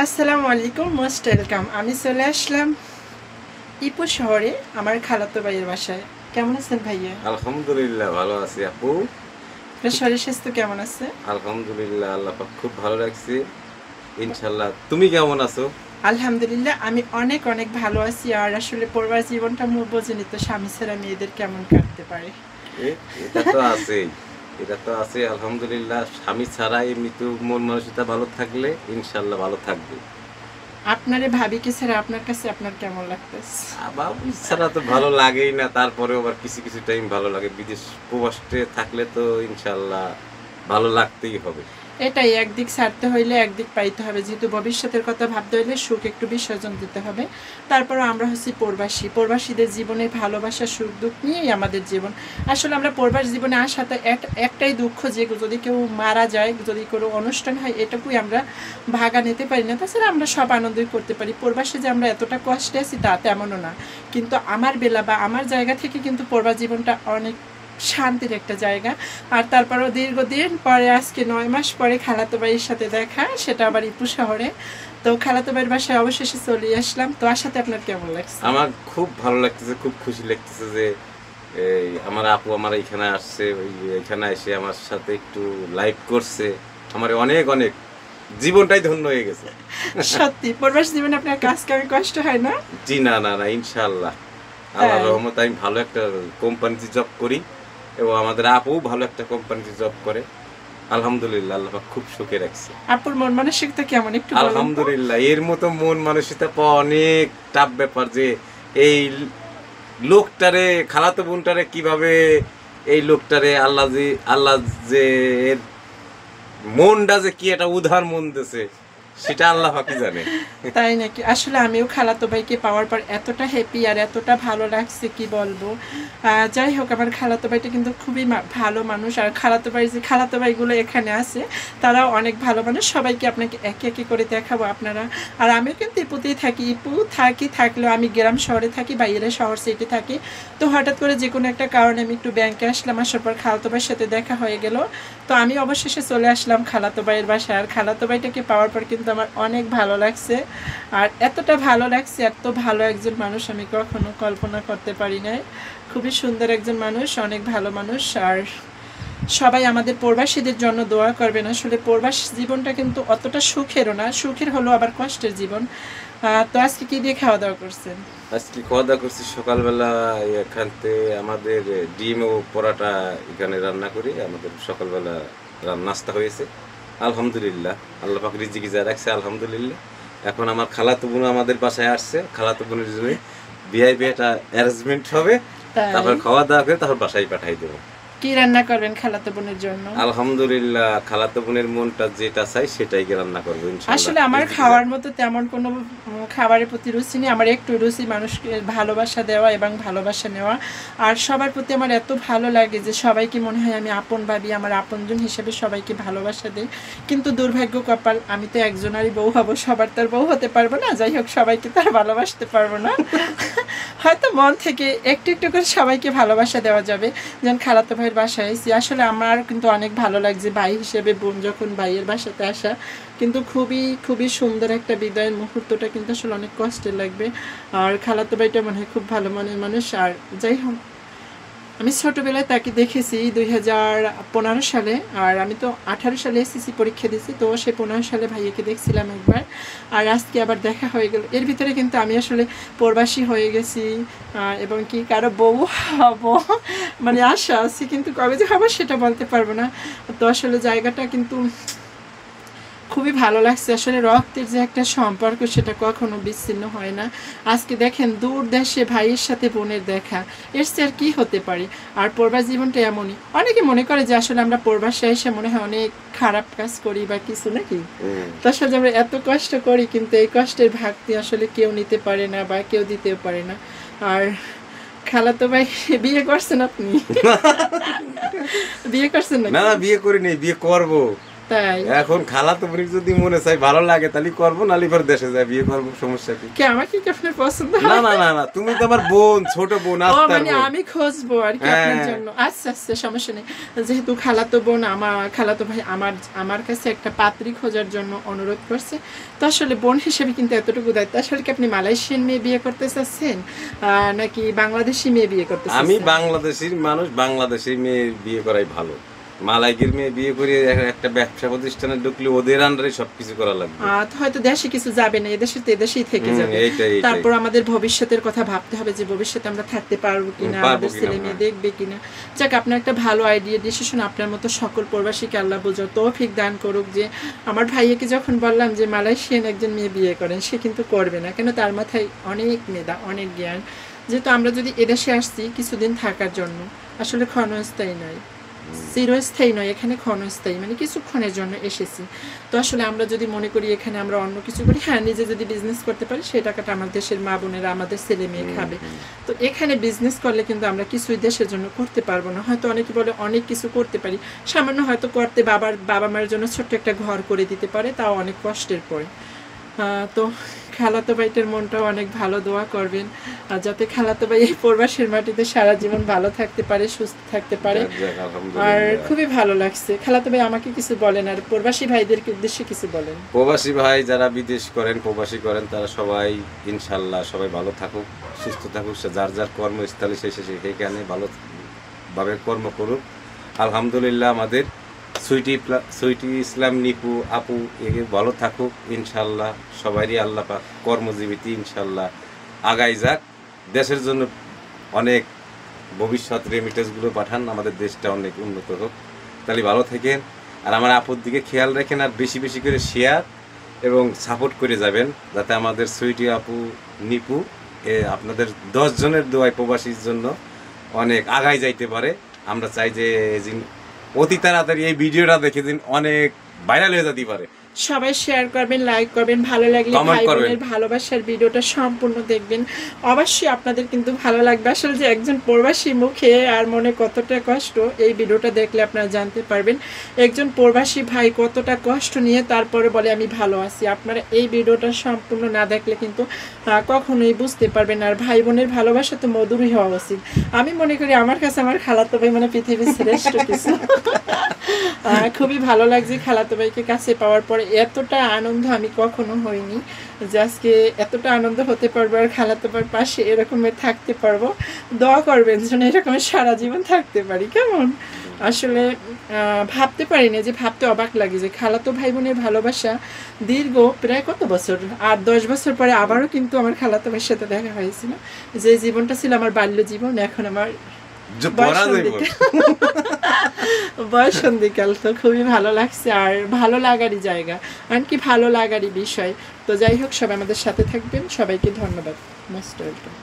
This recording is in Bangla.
আসসালামু আলাইকুম, মোস্ট ওয়েলকাম। আমি চলে আসলাম ইপু শহরে আমার খালাতো ভাইয়ের বাসায়। কেমন আছেন ভাইয়া? আলহামদুলিল্লাহ ভালো আছি আপু। আপনার শরীর স্বাস্থ্য কেমন আছে? আলহামদুলিল্লাহ আল্লাহ পাক খুব ভালো রাখছে ইনশাআল্লাহ। তুমি কেমন আছো? আলহামদুলিল্লাহ আমি অনেক অনেক ভালো আছি। আর আসলে পরিবার জীবনটা বোঝেনি তো, স্বামী ছাড়া মেয়েদের কেমন কাটতে পারে। এটা তো আছেই, এটা তো আছে আলহামদুলিল্লাহ। স্বামী ছাড়া এমনিতে মন মানসিকতা ভালো থাকলে ইনশাআল্লাহ ভালো থাকবে। আপনারে ভাবিকে ছাড়া আপনার কাছে আপনার কেমন লাগতেছে? বাবু ছাড়া তো ভালো লাগেই না, তারপরেও আবার কিছু কিছু টাইম ভালো লাগে। বিদেশ প্রবাসে থাকলে তো ইনশাআল্লাহ ভালো লাগতেই হবে। এটাই, একদিক ছাড়তে হইলে একদিক পাইতে হবে। যেহেতু ভবিষ্যতের কথা ভাবতে হইলে সুখ একটু বিসর্জন দিতে হবে। তারপরও আমরা হচ্ছি প্রবাসী, প্রবাসীদের জীবনে ভালোবাসা সুখ দুঃখ নিয়েই আমাদের জীবন। আসলে আমরা প্রবাস জীবনে আসাতে একটাই দুঃখ, যে যদি কেউ মারা যায়, যদি কোনো অনুষ্ঠান হয়, এটুকুই আমরা ভাগা নিতে পারি না। তাছাড়া আমরা সব আনন্দই করতে পারি। প্রবাসে যে আমরা এতটা কষ্টে আছি তা তেমনও না। কিন্তু আমার বেলা বা আমার জায়গা থেকে কিন্তু প্রবাস জীবনটা অনেক শান্তির একটা জায়গা। আর তারপরও দীর্ঘদিন পরে, আজকে 9 মাস পরে খালাতো ভাইয়ের সাথে দেখা, সেটা আবার ইপু শহরে। তো খালাতো ভাইয়ের বাসায় অবশেষে চলে আসলাম। তো আসাতে আপনার কেমন লাগছে? আমার খুব ভালো লাগতেছে, খুব খুশি লাগতেছে যে এই আমার আপু আমার এখানে আসছে, এখানে এসে আমার সাথে একটু লাইভ করছে। আমার অনেক অনেক জীবনটাই ধন্য হয়ে গেছে। সত্যি প্রবাস জীবনে আপনার কাজ কামে কষ্ট হয় না? জি না না না, ইনশাআল্লাহ আল্লাহর রহমতে আমি ভালো একটা কোম্পানিতে জব করি এবং আমাদের আপু ভালো একটা কোম্পানিতে জব করে। আলহামদুলিল্লাহ আল্লাহ পাক খুব সুখে রাখছে। আপুর মন মানসিকতা কেমন একটু বলুন। আলহামদুলিল্লাহ এর মতো মন মানসিকতা পাওয়া অনেক টাফ ব্যাপার। যে এই লোকটারে, খালাতো বোনটারে কিভাবে, এই লোকটারে আল্লাহ যে এর মনটা যে কি একটা উদার মন দিছে, সেটা আল্লাহ পাকই জানে। তাই নাকি? আসলে আমিও খালাতো ভাইকে পাওয়ার পর এতটা হ্যাপি আর এতটা ভালো লাগছে কি বলবো। যাই হোক, আমার খালাতো ভাইটা কিন্তু খুবই ভালো মানুষ। আর খালাতো ভাইগুলো এখানে আছে, তারাও অনেক ভালো মানুষ। সবাইকে আপনাকে একে একে করে দেখাবো আপনারা। আর আমিও কিন্তু ইপুতেই থাকি। থাকলেও আমি গ্রাম শহরে থাকি, বাইরে শহর সিটি থাকি। তো হঠাৎ করে যে কোনো একটা কারণে আমি একটু ব্যাংকে আসলাম, আসার পর খালাতো ভাইয়ের সাথে দেখা হয়ে গেল। তো আমি অবশেষে চলে আসলাম খালাতো ভাইয়ের বাসায়। আর খালাতো ভাইটাকে পাওয়ার পর কিন্তু আমার অনেক ভালো লাগছে। আর এতটা ভালো লাগছে, এত ভালো একজন মানুষ আমি কখনো কল্পনা করতে পারি নাই। খুবই সুন্দর একজন মানুষ, অনেক ভালো মানুষ। আর সবাই আমাদের প্রবাসীদের জন্য দোয়া করবেন। আসলে প্রবাস জীবনটা কিন্তু অতটা সুখেরও না, সুখের হলো আবার কষ্টের জীবন। তো আজকে কি দিয়ে খাওয়া দাওয়া করছেন? আজকে খাওয়া দাওয়া করছি সকালবেলা এখানতে আমাদের ডিম ও পরাটা এখানে রান্না করি। আমাদের সকালবেলা নাস্তা হয়েছে আলহামদুলিল্লাহ। আল্লাহ পাক রিজিক যা রাখছে আলহামদুলিল্লাহ। এখন আমার খালাতো বোন আমাদের বাসায় আসছে, খালাতো বোনের জন্য ভিআইপি একটা অ্যারেঞ্জমেন্ট হবে, তারপর খাওয়া দাওয়া করে তারপর বাসায় পাঠাই দেবো। কি রান্না করবেন খালাতো বোনের জন্য? আলহামদুলিল্লাহ খালাতো বোনের মনটা যেটা চাই সেটাই রান্না করবো ইনশাআল্লাহ। আসলে আমার খাওয়ার মতো তেমন কোনো খাবারের প্রতি রুচি নেই। আমার একটু রুচি মানুষকে ভালোবাসা দেওয়া এবং ভালোবাসা নেওয়া। আর সবার প্রতি আমার এত ভালো লাগে যে সবাইকে মনে হয় আমি আপন ভাবি, আমার আপনজন হিসেবে সবাইকে ভালোবাসা দিই। কিন্তু দুর্ভাগ্য কপাল, আমি তো একজনেরই বউ হব, সবার তার বউ হতে পারবো না। যাই হোক, সবাইকে তার ভালোবাসতে পারবো না। হয়তো মন থেকে একটু একটু করে সবাইকে ভালোবাসা দেওয়া যাবে। যেমন খালাতো ভাইয়ের বাসায় এসেছি, আসলে আমার কিন্তু অনেক ভালো লাগছে ভাই হিসেবে বোন যখন ভাইয়ের বাসাতে আসা। কিন্তু খুবই খুবই সুন্দর একটা বিদায়ের মুহূর্তটা কিন্তু আসলে অনেক কষ্টের লাগবে। আর খালাতো ভাইটা মনে হয় খুব ভালো মনের মানুষ। আর যাই হোক, আমি ছোটোবেলায় তাকে দেখেছি 2015 সালে। আর আমি তো 18 সালে এসএসসি পরীক্ষা দিয়েছি। তো সে 15 সালে ভাইয়াকে দেখছিলাম একবার। আর আজকে আবার দেখা হয়ে গেল। এর ভিতরে কিন্তু আমি আসলে প্রবাসী হয়ে গেছি এবং কি কারো বউ হব মানে আশা আছে, কিন্তু কবে যে হবো সেটা বলতে পারবো না। তো আসলে জায়গাটা কিন্তু খুবই ভালো লাগছে। আসলে রক্তের যে একটা সম্পর্ক সেটা কখনো বিচ্ছিন্ন হয় না। আজকে দেখেন দূর দেশে ভাইয়ের সাথে বোনের দেখা, এর চেয়ে আর কি হতে পারে। আর প্রবাস জীবনটা এমনই। অনেকে মনে করে যে আসলে আমরা প্রবাসে এসে মনে হয় অনেক খারাপ কাজ করি বা কিছু, নাকি? তো আসলে আমরা এত কষ্ট করি, কিন্তু এই কষ্টের ভাগটি আসলে কেউ নিতে পারে না বা কেউ দিতেও পারে না। আর খালাতো ভাই বিয়ে করছেন আপনি? বিয়ে করছেন না? না বিয়ে করিনি, বিয়ে করবো। তাই এখন খালা তো যদি মনে চাই ভালো লাগে তাহলে করবো, নালি পর দেশে যাই বিয়ে করবো, সমস্যা কি? কি আমাকে কি আপনার পছন্দ না না না না, তুমি তো আমার বোন, ছোট বোন, ও আস্তার মানে বোন। আমি খুঁজবো আর কি আপনার হ্যাঁ। জন্য। আচ্ছা আচ্ছা, সমস্যা নেই। যেহেতু খালাতো বোন আমার, খালাতো ভাই আমার কাছে একটা পাত্রী খোঁজার জন্য অনুরোধ করছে, তো আসলে বোন হিসেবে কিন্তু এতটুকু দায়িত্ব। আসলে কি আপনি মালয়েশিয়ান মেয়ে বিয়ে করতে চাচ্ছেন নাকি বাংলাদেশি মেয়ে বিয়ে করতে আমি চাচ্ছেন? বাংলাদেশের মানুষ, বাংলাদেশের মেয়ে বিয়ে করাই ভালো। মালাইকের মেয়ে বিয়ে করে একটা ব্যবসা প্রতিষ্ঠানে ঢুকলে ওদের আন্ডারে সবকিছু করা লাগবে। তো হয়তো দেশে কিছু যাবে না, এদেশে তো এদেশেই থেকে যাবে। এইটাই। তারপর আমাদের ভবিষ্যতের কথা ভাবতে হবে যে ভবিষ্যতে আমরা থাকতে পারবো কিনা, আমাদের ছেলে মেয়ে দেখবে কিনা। যাক, আপনার একটা ভালো আইডিয়া ডিসিশন। আপনার মতো সকল প্রবাসীকে আল্লাহ বোঝার তৌফিক দান করুক। যে আমার ভাইয়াকে যখন বললাম যে মালয়েশিয়ান একজন মেয়ে বিয়ে করেন, সে কিন্তু করবে না, কেন তার মাথায় অনেক মেধা, অনেক জ্ঞান। যেহেতু আমরা যদি এদেশে আসছি কিছুদিন থাকার জন্য, আসলে ক্ষণস্থায়ী নয়, চিরস্থায়ী নয়, এখানে ক্ষণস্থায়ী, মানে কিছুক্ষণের জন্য এসেছি। তো আসলে আমরা যদি মনে করি এখানে আমরা অন্য কিছু করি, হ্যাঁ নিজে যদি বিজনেস করতে পারি সেই টাকাটা আমার দেশের মা বোনেরা, আমাদের ছেলে মেয়ে খাবে। তো এখানে বিজনেস করলে কিন্তু আমরা কিছুই দেশের জন্য করতে পারবো না। হয়তো অনেকে বলে অনেক কিছু করতে পারি, সামান্য হয়তো করতে বাবা মায়ের জন্য ছোট্ট একটা ঘর করে দিতে পারে, তাও অনেক কষ্টের পরে। তো খালাতো ভাইটার মনটাও অনেক ভালো, দোয়া করবেন আর যাতে খালাতো ভাই এই প্রবাসের মাটিতে সারা জীবন ভালো থাকতে পারে, সুস্থ থাকতে পারে। আর খুবই ভালো লাগছে। খালাতো ভাই আমাকে কিছু বলেন, আর প্রবাসী ভাইদেরকে উদ্দেশ্যে কিছু বলেন। প্রবাসী ভাই যারা বিদেশ করেন, প্রবাসী করেন, তারা সবাই ইনশাল্লাহ সবাই ভালো থাকুক, সুস্থ থাকুক, যার যার কর্মস্থলে সেখানে ভালোভাবে কর্ম করুক। আলহামদুলিল্লাহ আমাদের সুইটি ইসলাম নিপু আপু এগিয়ে ভালো থাকুক ইনশাল্লাহ। সবারই আল্লাহ পাক কর্মজীবিত ইনশাল্লাহ আগাই যাক, দেশের জন্য অনেক ভবিষ্যৎ রেমিটেন্সগুলো পাঠান, আমাদের দেশটা অনেক উন্নত হোক। তাহলে ভালো থাকেন, আর আমার আপুর দিকে খেয়াল রাখেন, আর বেশি বেশি করে শেয়ার এবং সাপোর্ট করে যাবেন, যাতে আমাদের সুইটি আপু নিপু আপনাদের 10 জনের দোয়ায় প্রবাসীর জন্য অনেক আগায় যাইতে পারে। আমরা চাই যে অতি তাড়াতাড়ি এই ভিডিওটা দেখে দিন অনেক ভাইরাল হয়ে যেতে পারে। সবাই শেয়ার করবেন, লাইক করবেন, ভালো লাগলে ভাই বোনের ভালোবাসার ভিডিওটা সম্পূর্ণ দেখবেন। অবশ্যই আপনাদের কিন্তু ভালো লাগবে। আসলে যে একজন প্রবাসী মুখে আর মনে কতটা কষ্ট, এই ভিডিওটা দেখলে আপনারা জানতে পারবেন একজন প্রবাসী ভাই কতটা কষ্ট নিয়ে তারপরে বলে আমি ভালো আছি। আপনারা এই ভিডিওটা সম্পূর্ণ না দেখলে কিন্তু কখনোই বুঝতে পারবেন। আর ভাই বোনের ভালোবাসা তো মধুরই হওয়া উচিত। আমি মনে করি আমার কাছে আমার খালাতো ভাই মানে পৃথিবীর শ্রেষ্ঠ কিছু। খুবই ভালো লাগছে খালাতো ভাইকে কাছে পাওয়ার পরে। এতটা আনন্দ আমি কখনো হইনি যে আজকে এতটা আনন্দ হতে পারবো আর খালাতো ভাইয়ের পাশে এরকমের থাকতে পারবো। দোয়া করবেন যেন এরকমের সারা জীবন থাকতে পারি। কেমন আসলে ভাবতে পারি না, যে ভাবতে অবাক লাগে যে খালাতো ভাই বোনের ভালোবাসা দীর্ঘ প্রায় কত বছর, 8-10 বছর পরে আবারও কিন্তু আমার খালাতো ভাইয়ের সাথে দেখা হয়েছিল। যে জীবনটা ছিল আমার বাল্য জীবন, এখন আমার বয়সন্ধিকাল। তো খুবই ভালো লাগছে আর ভালো লাগারই জায়গা, এমনকি ভালো লাগারই বিষয়। তো যাই হোক, সবাই আমাদের সাথে থাকবেন। সবাইকে ধন্যবাদ। Most welcome.